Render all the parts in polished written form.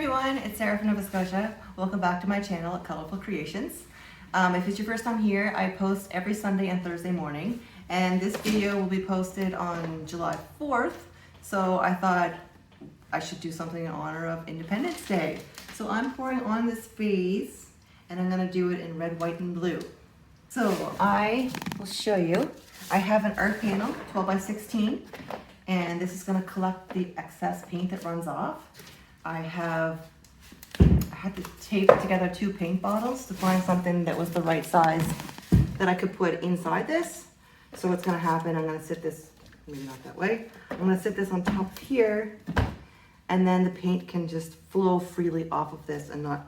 everyone, it's Sarah from Nova Scotia. Welcome back to my channel at Colorful Creations. If it's your first time here, I post every Sunday and Thursday morning, and this video will be posted on July 4th, so I thought I should do something in honor of Independence Day. So I'm pouring on this vase, and I'm going to do it in red, white, and blue. So I will show you. I have an art panel, 12 by 16, and this is going to collect the excess paint that runs off. I had to tape together 2 paint bottles to find something that was the right size that I could put inside this. So what's going to happen, I'm going to sit this, maybe not that way, I'm going to sit this on top here, and then the paint can just flow freely off of this and not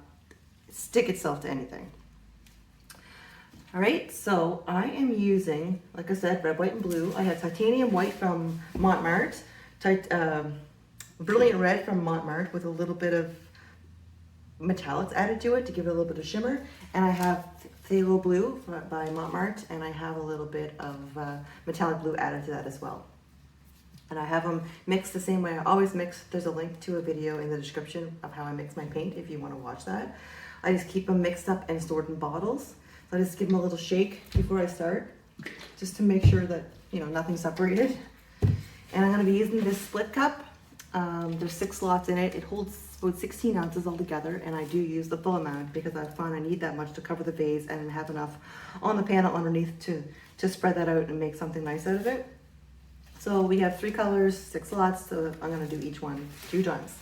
stick itself to anything. All right, so I am using, like I said, red, white, and blue. I have titanium white from Mont Marte, brilliant red from Mont Marte with a little bit of metallics added to it to give it a little bit of shimmer. And I have phthalo blue by Mont Marte, and I have a little bit of metallic blue added to that as well. And I have them mixed the same way I always mix. There's a link to a video in the description of how I mix my paint if you want to watch that. I just keep them mixed up and stored in bottles. So I just give them a little shake before I start, just to make sure that, you know, nothing's separated. And I'm going to be using this split cup. There's 6 slots in it. It holds about 16 ounces altogether, and I do use the full amount because I find I need that much to cover the vase and have enough on the panel underneath to spread that out and make something nice out of it. So we have 3 colors, 6 slots, so I'm going to do each one 2 times.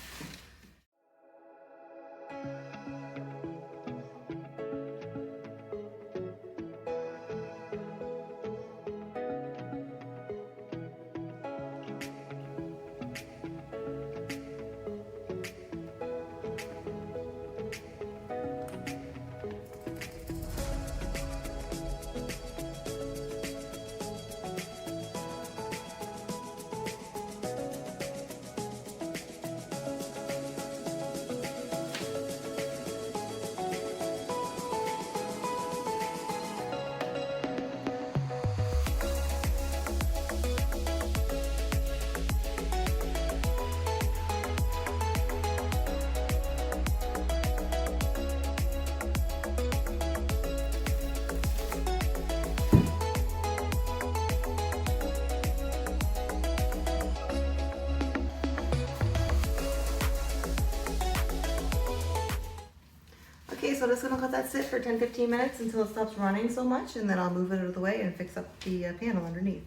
Okay, so I'm just gonna let that sit for 10-15 minutes until it stops running so much, and then I'll move it out of the way and fix up the panel underneath.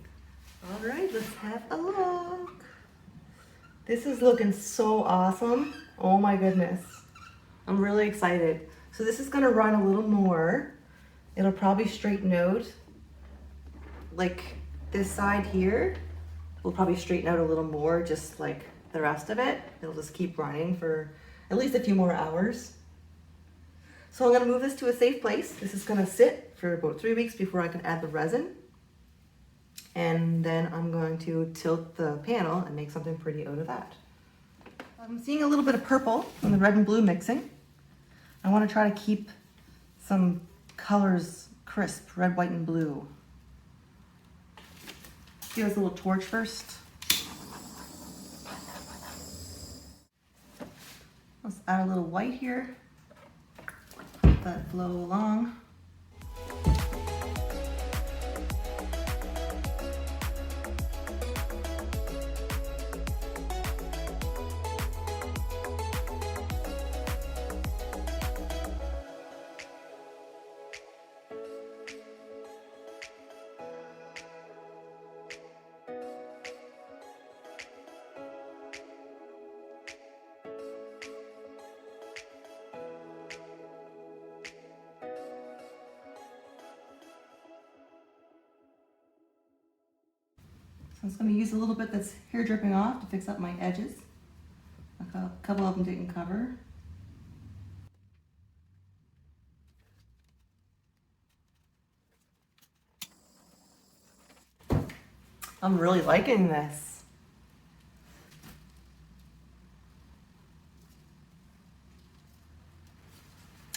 All right, let's have a look. This is looking so awesome. Oh my goodness. I'm really excited. So this is gonna run a little more. It'll probably straighten out, like this side here will probably straighten out a little more, just like the rest of it. It'll just keep running for at least a few more hours. So I'm going to move this to a safe place. This is going to sit for about 3 weeks before I can add the resin. And then I'm going to tilt the panel and make something pretty out of that. I'm seeing a little bit of purple in the red and blue mixing. I want to try to keep some colors crisp, red, white, and blue. Give us a little torch first. Let's add a little white here. Let that flow along. So I'm just going to use a little bit that's hair dripping off to fix up my edges. A couple of them didn't cover. I'm really liking this.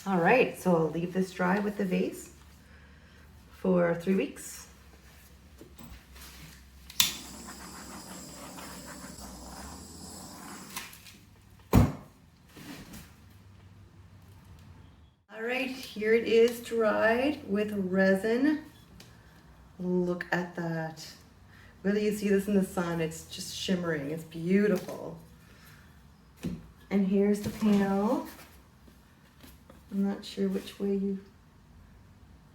All right, so I'll leave this dry with the vase for 3 weeks. All right, here it is dried with resin. Look at that. Whether you see this in the sun, it's just shimmering. It's beautiful. And here's the panel. I'm not sure which way you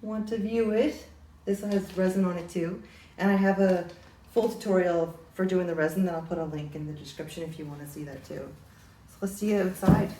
want to view it. This has resin on it too. And I have a full tutorial for doing the resin that I'll put a link in the description if you want to see that too. So let's see it outside.